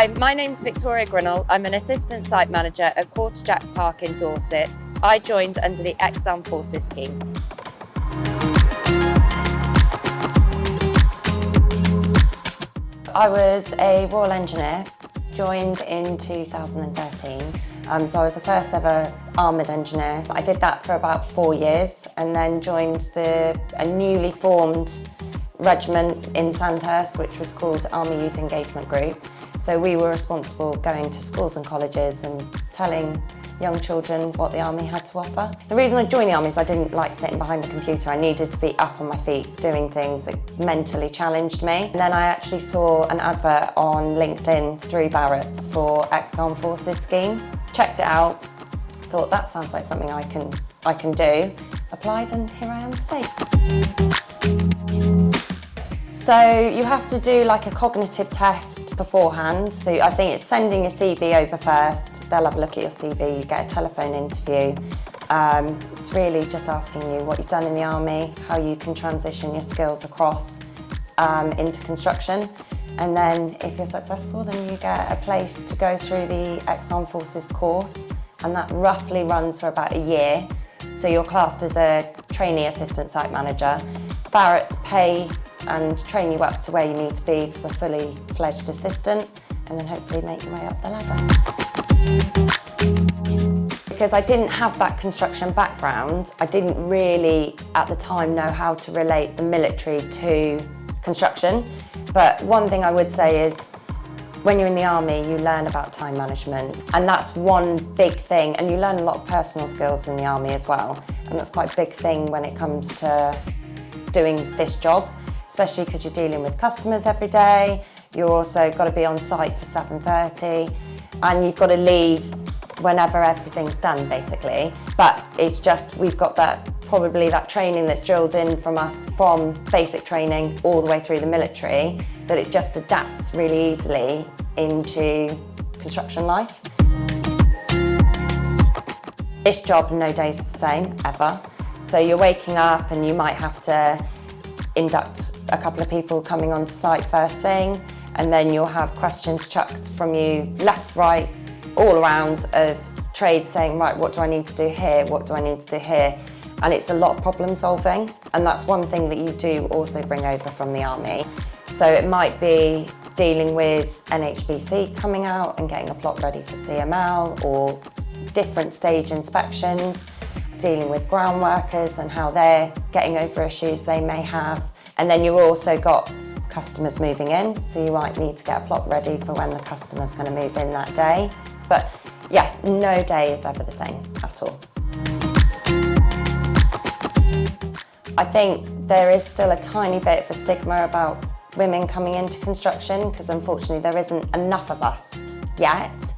Hi, my name's Victoria Grinnell. I'm an assistant site manager at Quarterjack Park in Dorset. I joined under the ex-Armed Forces scheme. I was a Royal Engineer, joined in 2013. So I was the first ever armoured engineer. I did that for about 4 years and then joined a newly formed regiment in Sandhurst, which was called Army Youth Engagement Group. So we were responsible going to schools and colleges and telling young children what the Army had to offer. The reason I joined the Army is I didn't like sitting behind a computer. I needed to be up on my feet doing things that mentally challenged me. And then I actually saw an advert on LinkedIn through Barratt's for ex-Armed Forces scheme. Checked it out, thought that sounds like something I can do. Applied and here I am today. So you have to do like a cognitive test beforehand. So I think it's sending your CV over first. They'll have a look at your CV, you get a telephone interview. It's really just asking you what you've done in the Army, how you can transition your skills across into construction. And then if you're successful, then you get a place to go through the ex-Armed Forces course. And that roughly runs for about a year. So you're classed as a trainee assistant site manager. Barratt's pay and train you up to where you need to be to a fully fledged assistant, and then hopefully make your way up the ladder. Because I didn't have that construction background, I didn't really at the time know how to relate the military to construction. But one thing I would say is when you're in the Army, you learn about time management, and that's one big thing, and you learn a lot of personal skills in the Army as well, and that's quite a big thing when it comes to doing this job, especially because you're dealing with customers every day. You're also got to be on site for 7:30 and you've got to leave whenever everything's done basically. But it's just, we've got probably that training that's drilled in from us from basic training all the way through the military, that it just adapts really easily into construction life. This job, no day's the same, ever. So you're waking up and you might have to induct a couple of people coming onto site first thing, and then you'll have questions chucked from you left, right, all around of trade saying, right, what do I need to do here? What do I need to do here? And it's a lot of problem solving, and that's one thing that you do also bring over from the Army. So it might be dealing with NHBC coming out and getting a plot ready for CML, or different stage inspections, dealing with ground workers and how they're getting over issues they may have. And then you've also got customers moving in, so you might need to get a plot ready for when the customer's going to move in that day. But yeah, no day is ever the same at all. I think there is still a tiny bit of a stigma about women coming into construction, because unfortunately there isn't enough of us yet.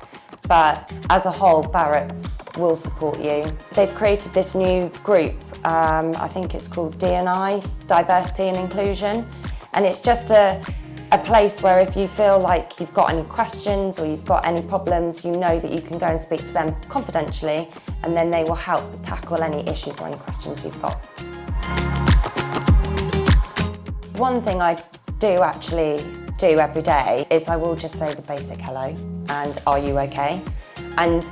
But as a whole, Barratt's will support you. They've created this new group, I think it's called D&I, Diversity and Inclusion. And it's just a place where if you feel like you've got any questions or you've got any problems, you know that you can go and speak to them confidentially, and then they will help tackle any issues or any questions you've got. One thing I do actually do every day is I will just say the basic hello and are you okay? And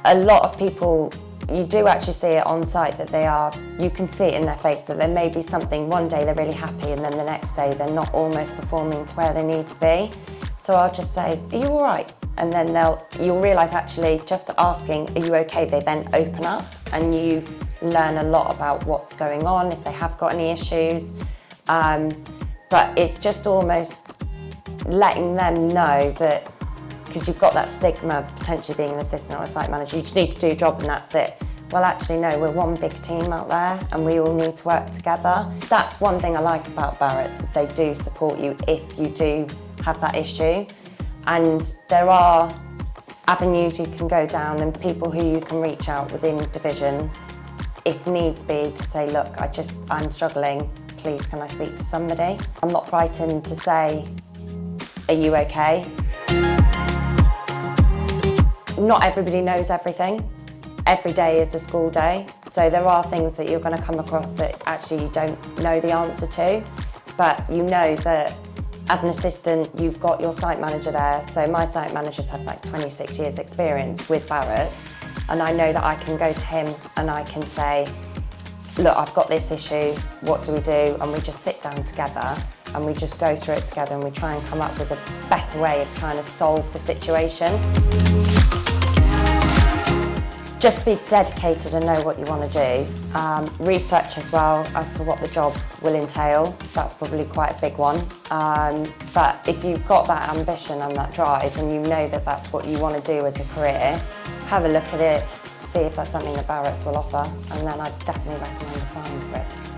a lot of people, you do actually see it on site that you can see it in their face that there may be something, one day they're really happy and then the next day they're not almost performing to where they need to be. So I'll just say, are you all right? And then you'll realise actually just asking, are you okay? They then open up and you learn a lot about what's going on, if they have got any issues. But it's just almost letting them know that, because you've got that stigma potentially being an assistant or a site manager, you just need to do your job and that's it. Well, actually, no, we're one big team out there and we all need to work together. That's one thing I like about Barratt's, is they do support you if you do have that issue. And there are avenues you can go down and people who you can reach out within divisions, if needs be, to say, look, I'm struggling, please can I speak to somebody? I'm not frightened to say, are you okay? Not everybody knows everything. Every day is a school day, so there are things that you're going to come across that actually you don't know the answer to, but you know that As an assistant, you've got your site manager there. So my site manager's had like 26 years experience with Barratt's, and I know that I can go to him and I can say, look, I've got this issue, what do we do? And we just sit down together and we just go through it together and we try and come up with a better way of trying to solve the situation. Just be dedicated and know what you want to do. Research as well as to what the job will entail. That's probably quite a big one. But if you've got that ambition and that drive and you know that that's what you want to do as a career, have a look at it, see if that's something that Barratt's will offer, and then I'd definitely recommend applying for it.